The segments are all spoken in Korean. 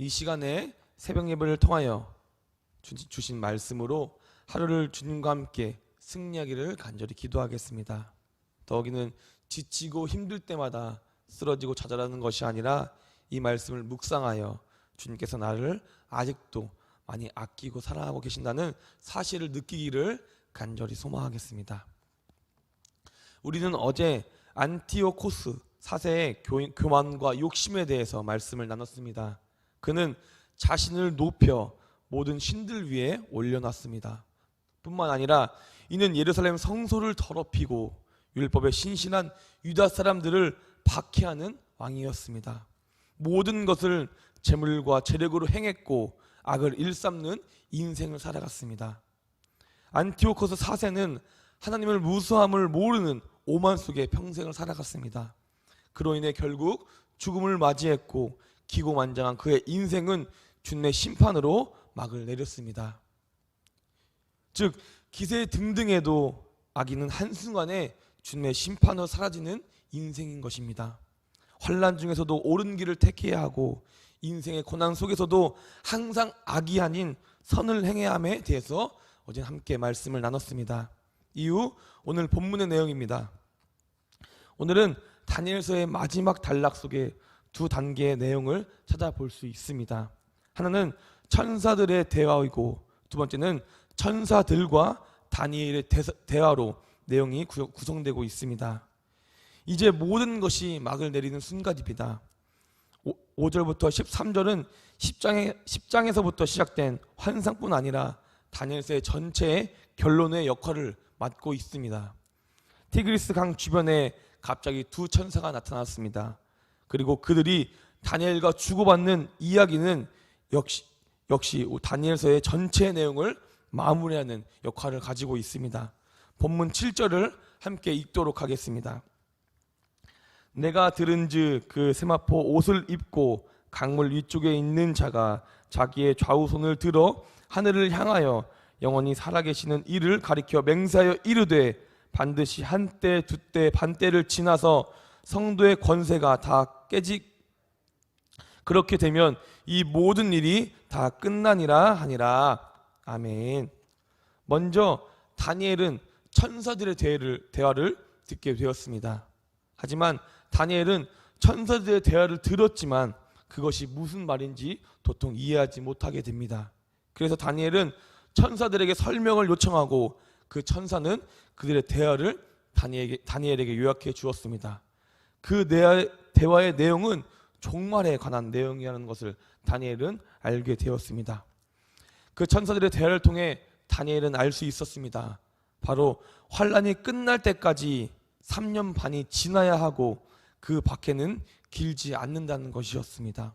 이 시간에 새벽 예배를 통하여 주신 말씀으로 하루를 주님과 함께 승리하기를 간절히 기도하겠습니다. 더욱이는 지치고 힘들 때마다 쓰러지고 좌절하는 것이 아니라 이 말씀을 묵상하여 주님께서 나를 아직도 많이 아끼고 사랑하고 계신다는 사실을 느끼기를 간절히 소망하겠습니다. 우리는 어제 안티오코스 4세의 교만과 욕심에 대해서 말씀을 나눴습니다. 그는 자신을 높여 모든 신들 위에 올려놨습니다. 뿐만 아니라 이는 예루살렘 성소를 더럽히고 율법에 신실한 유다 사람들을 박해하는 왕이었습니다. 모든 것을 재물과 재력으로 행했고 악을 일삼는 인생을 살아갔습니다. 안티오코스 4세는 하나님을 무수함을 모르는 오만 속에 평생을 살아갔습니다. 그로 인해 결국 죽음을 맞이했고 기고만장한 그의 인생은 주님의 심판으로 막을 내렸습니다. 즉 기세 등등해도 악인은 한순간에 주님의 심판으로 사라지는 인생인 것입니다. 환난 중에서도 옳은 길을 택해야 하고 인생의 고난 속에서도 항상 악이 아닌 선을 행해야 함에 대해서 어제 함께 말씀을 나눴습니다. 이후 오늘 본문의 내용입니다. 오늘은 다니엘서의 마지막 단락 속에 두 단계의 내용을 찾아볼 수 있습니다. 하나는 천사들의 대화이고 두 번째는 천사들과 다니엘의 대화로 내용이 구성되고 있습니다. 이제 모든 것이 막을 내리는 순간입니다. 5절부터 13절은 10장에서부터 시작된 환상뿐 아니라 다니엘서의 전체의 결론의 역할을 맡고 있습니다. 티그리스 강 주변에 갑자기 두 천사가 나타났습니다. 그리고 그들이 다니엘과 주고받는 이야기는 역시 다니엘서의 전체 내용을 마무리하는 역할을 가지고 있습니다. 본문 7절을 함께 읽도록 하겠습니다. 내가 들은즉 그 세마포 옷을 입고 강물 위쪽에 있는 자가 자기의 좌우 손을 들어 하늘을 향하여 영원히 살아계시는 이를 가리켜 맹세하여 이르되 반드시 한때 두때 반때를 지나서 성도의 권세가 다 그렇게 되면 이 모든 일이 다 끝나니라 하니라. 아멘. 먼저 다니엘은 천사들의 대화를 듣게 되었습니다. 하지만 다니엘은 천사들의 대화를 들었지만 그것이 무슨 말인지 도통 이해하지 못하게 됩니다. 그래서 다니엘은 천사들에게 설명을 요청하고 그 천사는 그들의 대화를 다니엘에게 요약해 주었습니다. 그 대화의 내용은 종말에 관한 내용이라는 것을 다니엘은 알게 되었습니다. 그 천사들의 대화를 통해 다니엘은 알 수 있었습니다. 바로 환란이 끝날 때까지 3년 반이 지나야 하고 그 밖에는 길지 않는다는 것이었습니다.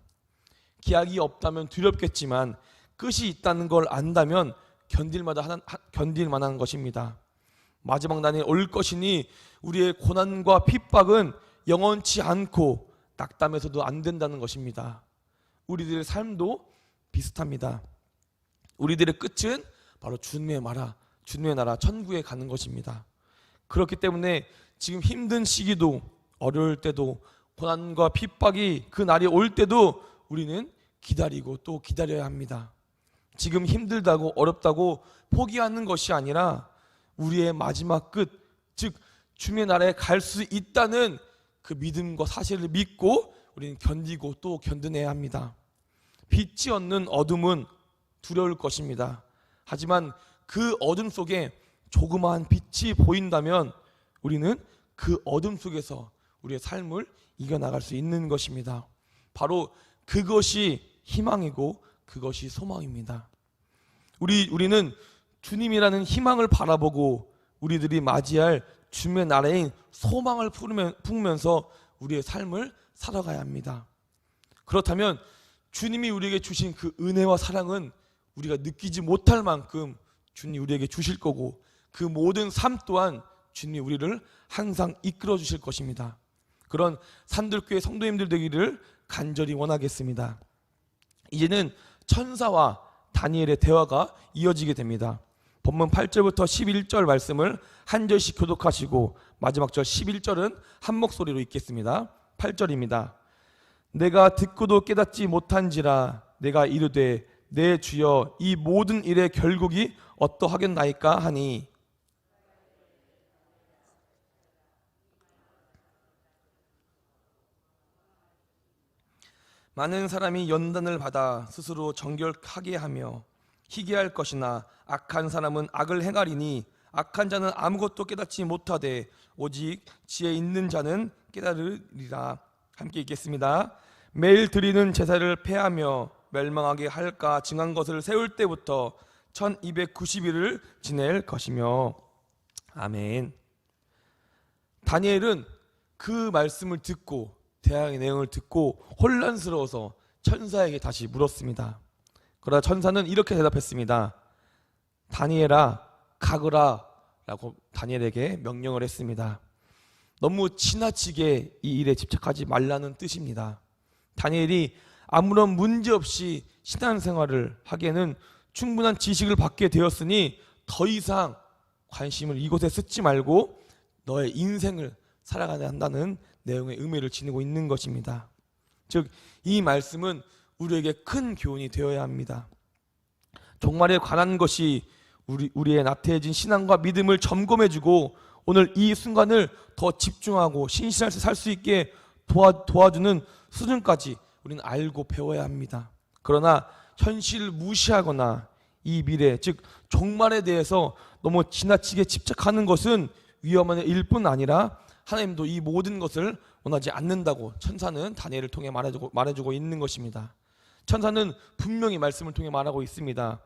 기약이 없다면 두렵겠지만 끝이 있다는 걸 안다면 견딜 만한 것입니다. 마지막 날이 올 것이니 우리의 고난과 핍박은 영원치 않고 낙담해서도 안 된다는 것입니다. 우리들의 삶도 비슷합니다. 우리들의 끝은 바로 주님의 나라 천국에 가는 것입니다. 그렇기 때문에 지금 힘든 시기도 어려울 때도 고난과 핍박이 그 날이 올 때도 우리는 기다리고 또 기다려야 합니다. 지금 힘들다고 어렵다고 포기하는 것이 아니라 우리의 마지막 끝, 즉 주님의 나라에 갈 수 있다는 그 믿음과 사실을 믿고 우리는 견디고 또 견뎌내야 합니다. 빛이 없는 어둠은 두려울 것입니다. 하지만 그 어둠 속에 조그마한 빛이 보인다면 우리는 그 어둠 속에서 우리의 삶을 이겨나갈 수 있는 것입니다. 바로 그것이 희망이고 그것이 소망입니다. 우리는 주님이라는 희망을 바라보고 우리들이 맞이할 주님의 나라인 소망을 품으면서 우리의 삶을 살아가야 합니다. 그렇다면 주님이 우리에게 주신 그 은혜와 사랑은 우리가 느끼지 못할 만큼 주님이 우리에게 주실 거고 그 모든 삶 또한 주님이 우리를 항상 이끌어 주실 것입니다. 그런 산들교회 성도님들 되기를 간절히 원하겠습니다. 이제는 천사와 다니엘의 대화가 이어지게 됩니다. 본문 8절부터 11절 말씀을 한 절씩 교독하시고 마지막 절 11절은 한 목소리로 읽겠습니다. 8절입니다. 내가 듣고도 깨닫지 못한지라 내가 이르되 내 주여 이 모든 일의 결국이 어떠하겠나이까 하니 많은 사람이 연단을 받아 스스로 정결하게 하며 희귀할 것이나 악한 사람은 악을 행하리니 악한 자는 아무것도 깨닫지 못하되 오직 지혜 있는 자는 깨달으리라. 함께 읽겠습니다. 매일 드리는 제사를 폐하며 멸망하게 할까 증한 것을 세울 때부터 1290일을 지낼 것이며. 아멘. 다니엘은 그 말씀을 듣고 대항의 내용을 듣고 혼란스러워서 천사에게 다시 물었습니다. 그러나 천사는 이렇게 대답했습니다. 다니엘아 가거라 라고 다니엘에게 명령을 했습니다. 너무 지나치게 이 일에 집착하지 말라는 뜻입니다. 다니엘이 아무런 문제 없이 신앙생활을 하기에는 충분한 지식을 받게 되었으니 더 이상 관심을 이곳에 쓰지 말고 너의 인생을 살아가야 한다는 내용의 의미를 지니고 있는 것입니다. 즉 이 말씀은 우리에게 큰 교훈이 되어야 합니다. 종말에 관한 것이 우리의 나태해진 신앙과 믿음을 점검해주고 오늘 이 순간을 더 집중하고 신실하게 살 수 있게 도와주는 수준까지 우리는 알고 배워야 합니다. 그러나 현실을 무시하거나 이 미래, 즉 종말에 대해서 너무 지나치게 집착하는 것은 위험한 일뿐 아니라 하나님도 이 모든 것을 원하지 않는다고 천사는 다니엘을 통해 말해주고 있는 것입니다. 천사는 분명히 말씀을 통해 말하고 있습니다.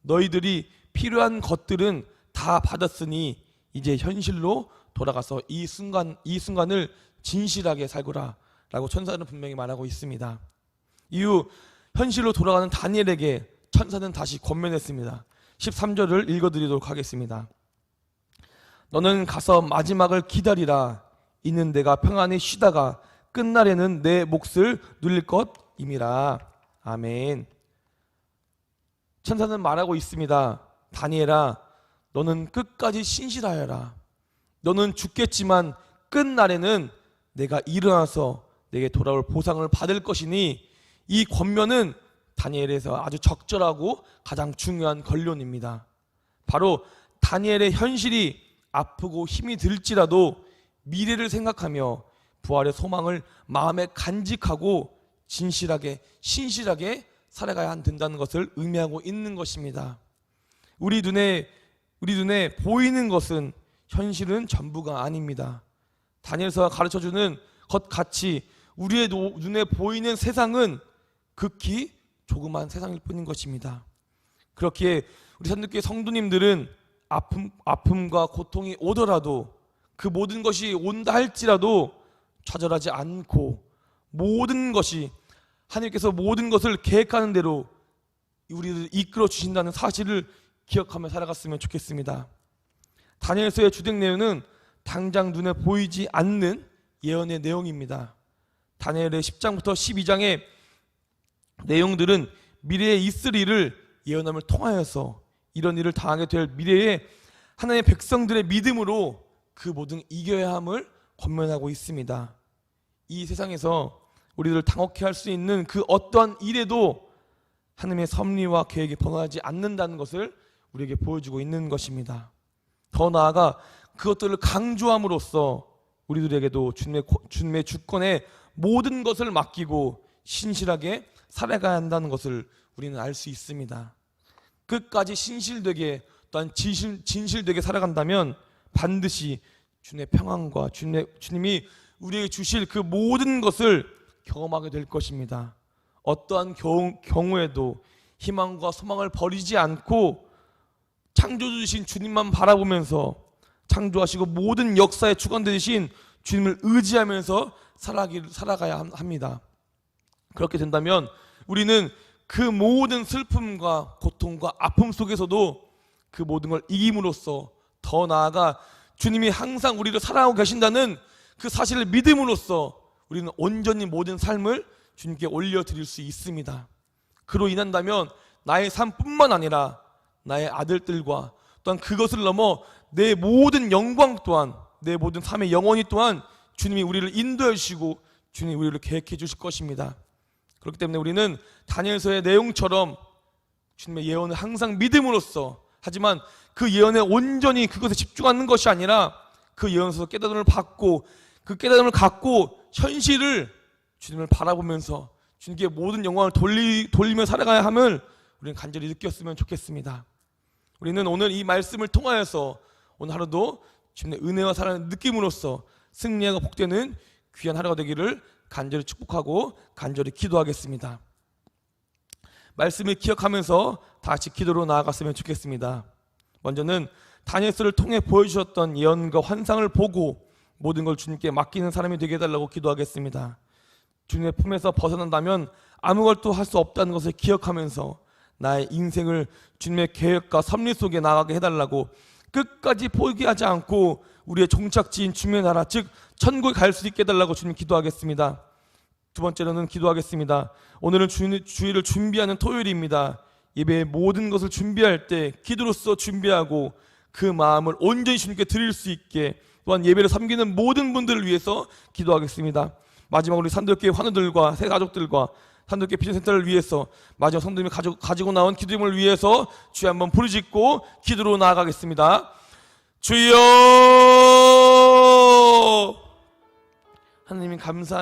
너희들이 필요한 것들은 다 받았으니 이제 현실로 돌아가서 이 순간을 진실하게 살거라 라고 천사는 분명히 말하고 있습니다. 이후 현실로 돌아가는 다니엘에게 천사는 다시 권면했습니다. 13절을 읽어드리도록 하겠습니다. 너는 가서 마지막을 기다리라. 이는 내가 평안히 쉬다가 끝날에는 내 몫을 누릴 것임이라. 아멘. 천사는 말하고 있습니다. 다니엘아, 너는 끝까지 신실하여라. 너는 죽겠지만 끝날에는 내가 일어나서 내게 돌아올 보상을 받을 것이니 이 권면은 다니엘에서 아주 적절하고 가장 중요한 권면입니다. 바로 다니엘의 현실이 아프고 힘이 들지라도 미래를 생각하며 부활의 소망을 마음에 간직하고 진실하게 신실하게 살아가야 된다는 것을 의미하고 있는 것입니다. 우리 눈에 보이는 것은 현실은 전부가 아닙니다. 다니엘서가 가르쳐주는 것 같이 우리의 눈에 보이는 세상은 극히 조그만 세상일 뿐인 것입니다. 그렇기에 우리 산들교회 성도님들은 아픔과 고통이 오더라도 그 모든 것이 온다 할지라도 좌절하지 않고 모든 것이 하나님께서 모든 것을 계획하는 대로 우리를 이끌어 주신다는 사실을 기억하며 살아갔으면 좋겠습니다. 다니엘서의 주된 내용은 당장 눈에 보이지 않는 예언의 내용입니다. 다니엘의 10장부터 12장의 내용들은 미래에 있을 일을 예언함을 통하여서 이런 일을 당하게 될 미래에 하나님의 백성들의 믿음으로 그 모든 이겨야 함을 권면하고 있습니다. 이 세상에서 우리들을 당혹해 할 수 있는 그 어떠한 일에도 하나님의 섭리와 계획이 변하지 않는다는 것을 우리에게 보여주고 있는 것입니다. 더 나아가 그것들을 강조함으로써 우리들에게도 주님의 주권에 모든 것을 맡기고 신실하게 살아가야 한다는 것을 우리는 알 수 있습니다. 끝까지 신실되게 또한 진실되게 살아간다면 반드시 주님의 평안과 주님이 우리에게 주실 그 모든 것을 경험하게 될 것입니다. 어떠한 경우에도 희망과 소망을 버리지 않고 창조주이신 주님만 바라보면서 창조하시고 모든 역사의 주관되신 주님을 의지하면서 살아가야 합니다. 그렇게 된다면 우리는 그 모든 슬픔과 고통과 아픔 속에서도 그 모든 걸 이김으로써 더 나아가 주님이 항상 우리를 사랑하고 계신다는 그 사실을 믿음으로써 우리는 온전히 모든 삶을 주님께 올려드릴 수 있습니다. 그로 인한다면 나의 삶뿐만 아니라 나의 아들들과 또한 그것을 넘어 내 모든 영광 또한 내 모든 삶의 영원히 또한 주님이 우리를 인도해 주시고 주님이 우리를 계획해 주실 것입니다. 그렇기 때문에 우리는 다니엘서의 내용처럼 주님의 예언을 항상 믿음으로써, 하지만 그 예언에 온전히 그것에 집중하는 것이 아니라 그 예언에서 깨달음을 받고 그 깨달음을 갖고 현실을 주님을 바라보면서 주님께 모든 영광을 돌리며 살아가야 함을 우리는 간절히 느꼈으면 좋겠습니다. 우리는 오늘 이 말씀을 통하여서 오늘 하루도 주님의 은혜와 사랑을 느낌으로써 승리하고 복되는 귀한 하루가 되기를 간절히 축복하고 간절히 기도하겠습니다. 말씀을 기억하면서 다시 기도로 나아갔으면 좋겠습니다. 먼저는 다니엘서를 통해 보여주셨던 예언과 환상을 보고 모든 걸 주님께 맡기는 사람이 되게 해달라고 기도하겠습니다. 주님의 품에서 벗어난다면 아무것도 할 수 없다는 것을 기억하면서 나의 인생을 주님의 계획과 섭리 속에 나가게 해달라고 끝까지 포기하지 않고 우리의 종착지인 주님의 나라, 즉 천국에 갈 수 있게 해달라고 주님 기도하겠습니다. 두 번째로는 기도하겠습니다. 오늘은 주일을 준비하는 토요일입니다. 예배의 모든 것을 준비할 때 기도로서 준비하고 그 마음을 온전히 주님께 드릴 수 있게, 또한 예배를 섬기는 모든 분들을 위해서 기도하겠습니다. 마지막으로 우리 산도교회 환우들과 새 가족들과 산도교회 비전센터를 위해서 마지막 성도님이 가지고 나온 기도임을 위해서 주여 한번 부르짖고 기도로 나아가겠습니다. 주여, 하나님 감사합니다.